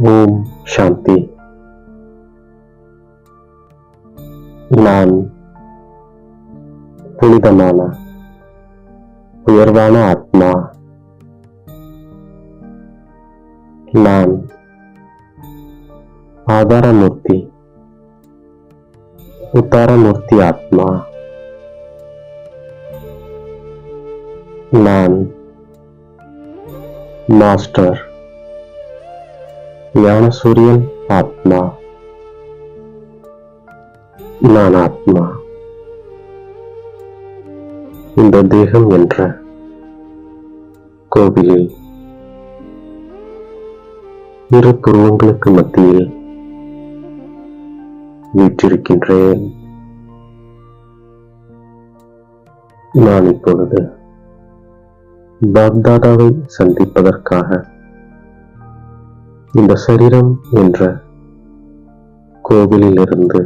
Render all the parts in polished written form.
ஓம் சாந்தி. நான் புனிதமான உயர்வான ஆத்மா. நான் ஆதாரமூர்த்தி உத்தாரமூர்த்தி ஆத்மா. நான் மாஸ்டர் ஞானசூரியன் ஆத்மா. நான் ஆத்மா. இந்த தேகம் என்ற கோவிலில் இரு புருவங்களுக்கு மத்தியில் வீற்றிருக்கின்றேன். நான் இப்பொழுது பாப்தாதாவை சந்திப்பதற்காக இந்த சரீரம் என்ற கோவிலிலிருந்து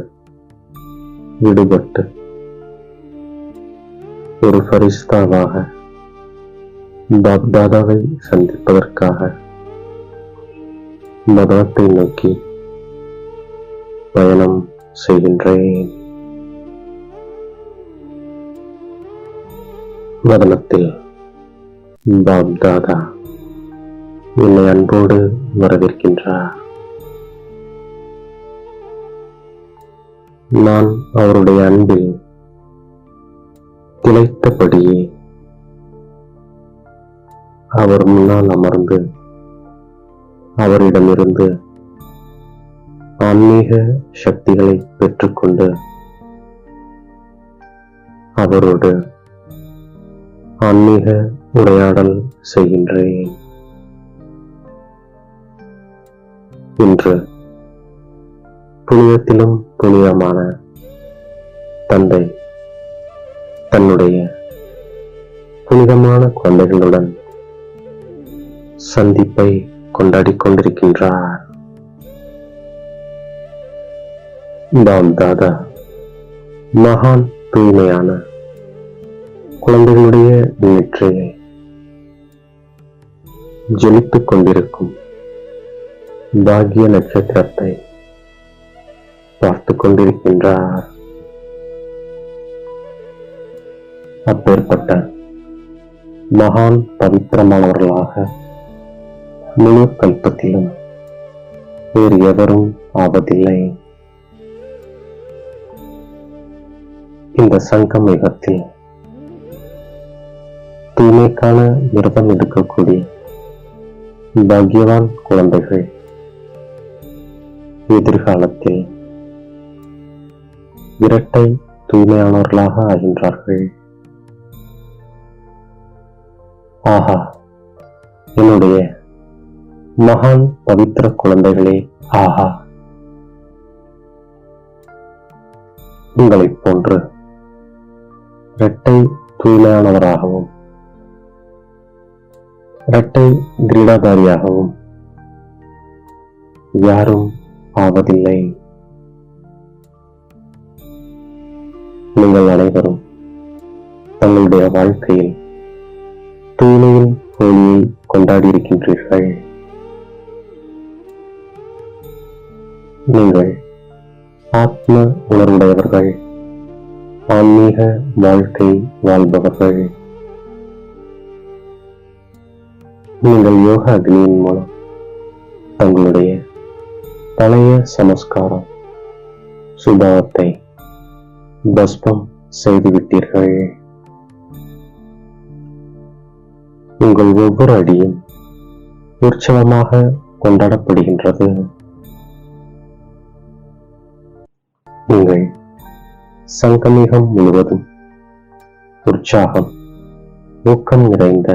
விடுபட்டு ஒரு ஃபரிஸ்தாவாக பாப்தாதாவை சந்திப்பதற்காக மதனத்தை நோக்கி பயணம் செய்கின்றேன். மதனத்தில் பாப்தாதா என்னை அன்போடு வரவேற்கின்றார். நான் அவருடைய அன்பில் திளைத்தபடியே அவர் முன்னால் அமர்ந்து அவரிடமிருந்து ஆன்மீக சக்திகளை பெற்றுக்கொண்டு அவரோடு ஆன்மீக உரையாடல் செய்கின்றேன். இன்று புனிதத்திலும் புனிதமான தந்தை தன்னுடைய புனிதமான குழந்தைகளுடன் சந்திப்பை கொண்டாடிக் கொண்டிருக்கின்றார். பாப்தாதா மகான் தூய்மையான குழந்தைகளுடைய நெற்றியை ஜொலித்துக் கொண்டிருக்கும் பாக்கிய நட்சத்திரத்தை பார்த்துக் கொண்டிருக்கின்றார். அப்பேற்பட்ட மகான் பவித்திரமானவர்களாக முழு கல்பத்திலும் வேறு எவரும் ஆவதில்லை. இந்த சங்கமேகத்தில் தூய்மைக்கான விரதம் எடுக்கக்கூடிய பாக்கியவான் குழந்தைகள் எதிர்காலத்தில் இரட்டை தூய்மையானவர்களாக ஆகின்றார்கள். ஆஹா, என்னுடைய மகான் பவித்திர குழந்தைகளே, ஆஹா, உங்களைப் போன்று இரட்டை தூய்மையானவராகவும் இரட்டை கிரீடாதாரியாகவும் யாரும் ஆவதில்லை. நீங்கள் அனைவரும் தங்களுடைய வாழ்க்கையில் தூய்மையின் ஒளியை கொண்டாடியிருக்கின்றீர்கள். நீங்கள் ஆத்ம உணர்வுடையவர்கள், ஆன்மீக வாழ்க்கை வாழ்பவர்கள். நீங்கள் யோக அக்னியின் மூலம் தங்களுடைய பழைய சமஸ்காரம் சுபாவத்தை பஸ்பம் செய்துவிட்டீர்கள். உங்கள் ஒவ்வொரு அடியும் உற்சவமாக கொண்டாடப்படுகின்றது. நீங்கள் சங்கமேகம் முழுவதும் உற்சாகம் ஊக்கம் நிறைந்த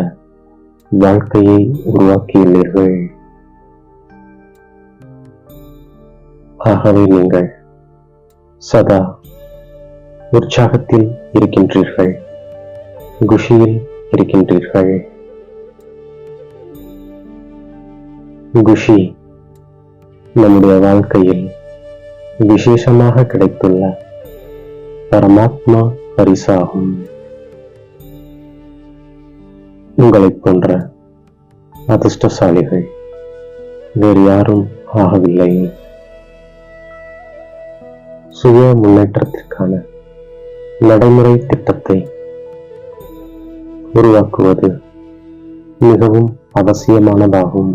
வாழ்க்கையை உருவாக்கியுள்ளீர்கள். ஆகவே நீங்கள் சதா உற்சாகத்தில் இருக்கின்றீர்கள், குஷியில் இருக்கின்றீர்கள். குஷி நம்முடைய வாழ்க்கையில் விசேஷமாக கிடைத்துள்ள பரமாத்மா பரிசாகும். உங்களைப் போன்ற அதிர்ஷ்டசாலிகள் வேறு யாரும் ஆகவில்லை. சுய முன்னேற்றத்திற்கான நடைமுறை திட்டத்தை உருவாக்குவது மிகவும் அவசியமானதாகும்.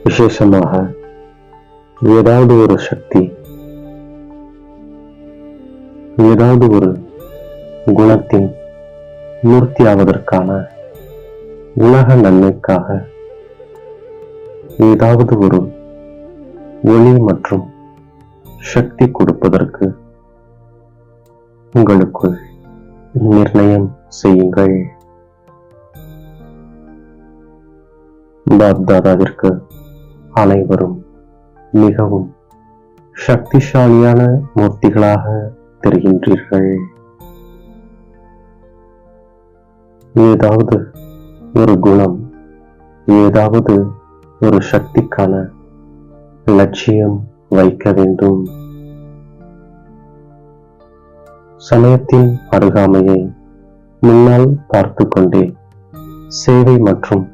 விசேஷமாக ஏதாவது ஒரு சக்தி, ஏதாவது ஒரு குணத்தின் மூர்த்தியாவதற்கான உலக நன்மைக்காக ஏதாவது ஒரு ஒளி மற்றும் சக்தி கொடுப்பதற்கு உங்களுக்குள் நிர்ணயம் செய்யுங்கள். பாப்தாதாவிற்கு அனைவரும் மிகவும் சக்திசாலியான மூர்த்திகளாக தெரிகின்றீர்கள். ஏதாவது ஒரு குணம், ஏதாவது ஒரு சக்திக்கான லட்சியம் வைக்க வேண்டும். சமயத்தின் அருகாமையை முன்னால் பார்த்து கொண்டே சேவை மற்றும்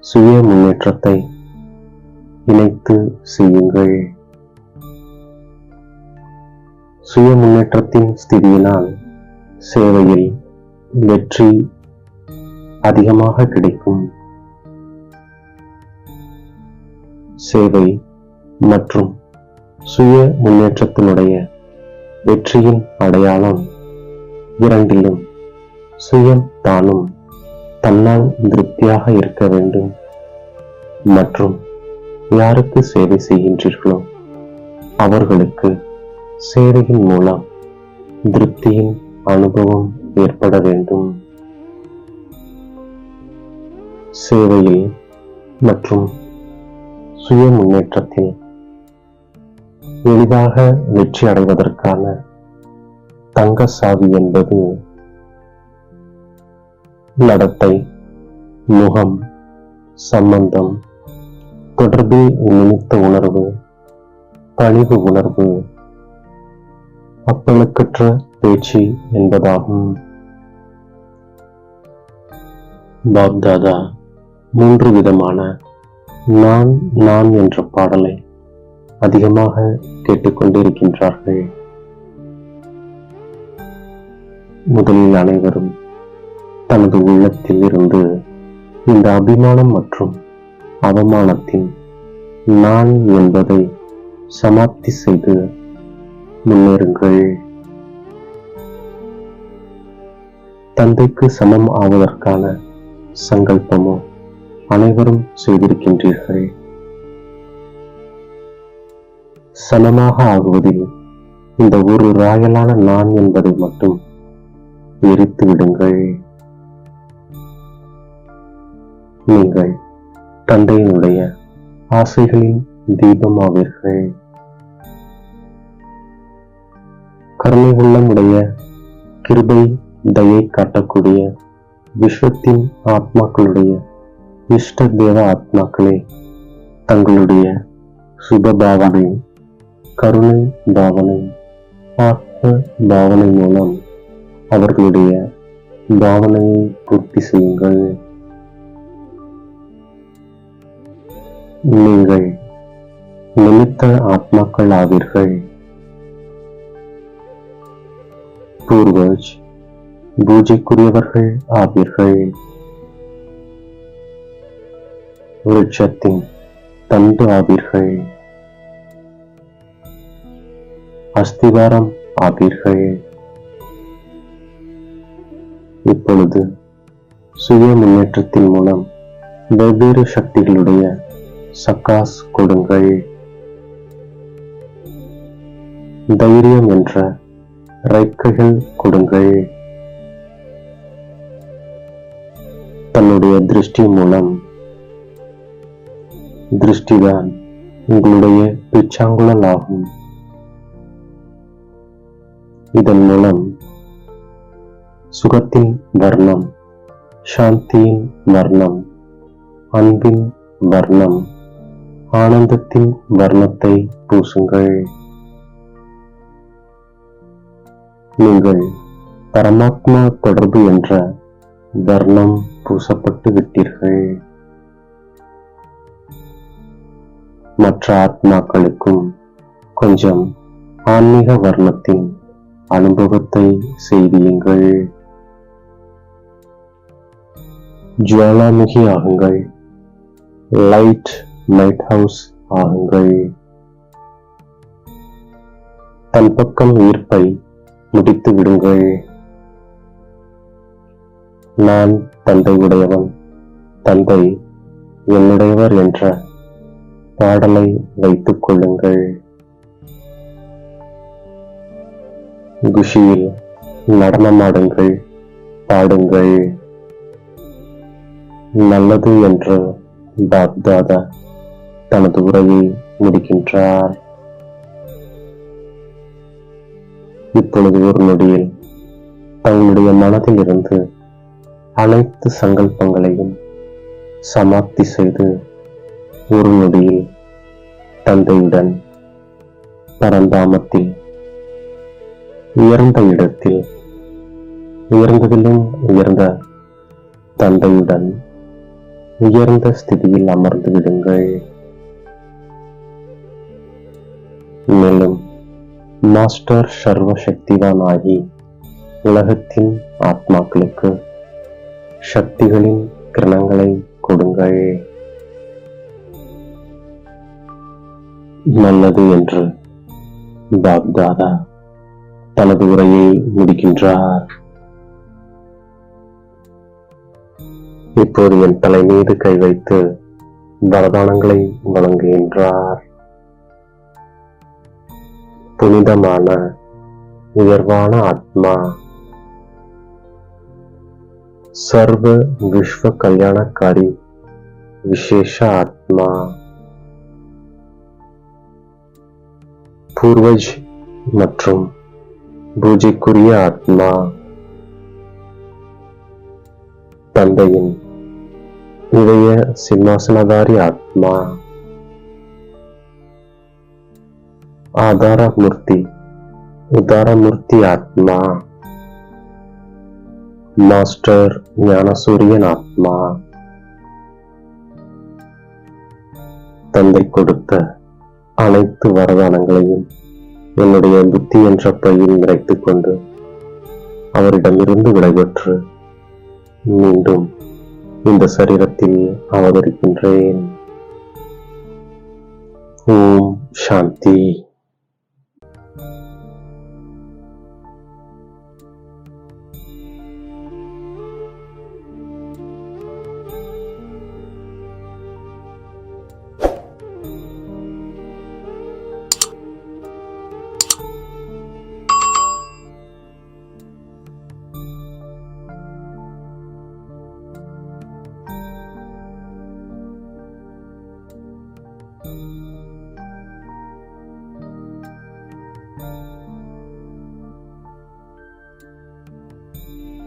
சுய முன்னேற்றத்தை இணைத்து செய்யுங்கள். சுய முன்னேற்றத்தின் ஸ்திதியினால் சேவையில் வெற்றி அதிகமாக கிடைக்கும். சேவை மற்றும் சுய முன்னேற்றத்தினுடைய வெற்றியின் அடையாளம் இரண்டிலும் சுயம் தானும் தன்னால் திருப்தியாக இருக்க வேண்டும் மற்றும் யாருக்கு சேவை செய்கின்றீர்களோ அவர்களுக்கு சேவையின் மூலம் திருப்தியின் அனுபவம் ஏற்பட வேண்டும். சேவையில் மற்றும் சுய முன்னேற்றத்தில் எளிதாக வெற்றி அடைவதற்கான தங்க சாவி என்பது நடத்தை, முகம், சம்பந்தம், தொடர்பில் நிமித்த உணர்வு, பணிவு உணர்வு, அப்பழுக்கற்ற பேச்சு என்பதாகும். பாப்தாதா 3 விதமான நான் நான் என்ற பாடலை அதிகமாக கேட்டுக்கொண்டிருக்கின்றார்கள். முதலில் அனைவரும் தனது உள்ளத்தில் இருந்து இந்த அபிமானம் மற்றும் அவமானத்தின் நான் என்பதை சமாப்தி செய்து முன்னேறுங்கள். தந்தைக்கு சமம் ஆவதற்கான சங்கல்பமோ அனைவரும் செய்திருக்கின்றீர்கள். சமமாக ஆகுவதில் இந்த ஒரு ராயலான நான் என்பதை மட்டும் எரித்து விடுங்கள். நீங்கள் தந்தையினுடைய ஆசைகளின் தீபமாவீர்கள். கருணை உள்ளமுடைய கிருபை தயை காட்டக்கூடிய விஸ்வத்தின் ஆத்மாக்களுடைய இஷ்ட தேவ ஆத்மாக்களே, தங்களுடைய சுப பாவனை, கருணை பாவனை, ஆத்ம பாவனை மூலம் அவர்களுடைய பாவனையை பூர்த்தி செய்யுங்கள். நீங்கள் நிமித்த ஆத்மாக்கள் ஆவீர்கள். பூர்வஜ் பூஜைக்குரியவர்கள் ஆவீர்கள். விருட்சத்தின் தண்டு ஆவீர்கள். அஸ்திவாரம் ஆவீர்கள். இப்பொழுது சுய முன்னேற்றத்தின் மூலம் வெவ்வேறு சக்திகளுடைய சக்காஸ் கொடுங்கள். தைரியம் என்ற இறக்கைகள் கொடுங்கள். தன்னுடைய திருஷ்டி மூலம், திருஷ்டிதான் உங்களுடைய பிச்சாங்குழல் ஆகும். இதன் மூலம் சுகத்தின் வர்ணம், சாந்தியின் வர்ணம், அன்பின் வர்ணம், ஆனந்தத்தின் வர்ணத்தை பூசுங்கள். நீங்கள் பரமாத்மா தொடர்பு என்ற வர்ணம் பூசப்பட்டு விட்டீர்கள். மற்ற ஆத்மாக்களுக்கும் கொஞ்சம் ஆன்மீக வர்ணத்தின் அனுபவத்தை செய்தியுங்கள். ஜுவாலாமுகி ஆகுங்கள். லைட் ஹவுஸ் ஆகுங்கள். தன் பக்கம் ஈர்ப்பை முடித்து விடுங்கள். நான் தந்தை உடையவன், தந்தை என்னுடையவர் என்ற பாடலை வைத்துக் கொள்ளுங்கள். குஷியில் நடனமாடுங்கள், பாடுங்கள். நல்லது என்று பாப்தாதா தனது உரையை முடிக்கின்றார். இப்பொழுது ஒரு நொடியில் தங்களுடைய மனதில் இருந்து அனைத்து சங்கல்பங்களையும் சமாப்தி செய்து ஒரு நொடியில் தந்தையுடன் பரந்தாமத்தில் உயர்ந்த இடத்தில் உயர்ந்ததிலும் உயர்ந்த தந்தையுடன் உயர்ந்த ஸ்திதியில் அமர்ந்து விடுங்கள். மேலும் மாஸ்டர் சர்வ சக்திவான் ஆகி உலகத்தின் ஆத்மாக்களுக்கு சக்திகளின் கிரணங்களை கொடுங்கள். நல்லது என்று பாப்தாதா தனது உரையை முடிக்கின்றார். இப்போது என் தலை மீது கை வைத்து வரதானங்களை வழங்குகின்றார். புனிதமான உயர்வான ஆத்மா, சர்வ விஸ்வ கல்யாணக்காரி விசேஷ ஆத்மா, பூர்வஜ் மற்றும் பூஜைக்குரிய ஆத்மா, தந்தையின் இதய சிம்மாசனதாரி ஆத்மா, ஆதாரமூர்த்தி உதாரமூர்த்தி ஆத்மா, மாஸ்டர் ஞானசூரியன் ஆத்மா, தந்தை கொடுத்த அனைத்து வரதானங்களையும் என்னுடைய புத்தி என்ற பையில் நிறைத்துக் கொண்டு அவரிடமிருந்து விடைபெற்று மீண்டும் இந்த சரீரத்தில் அவதரிக்கின்றேன். ஓம் சாந்தி.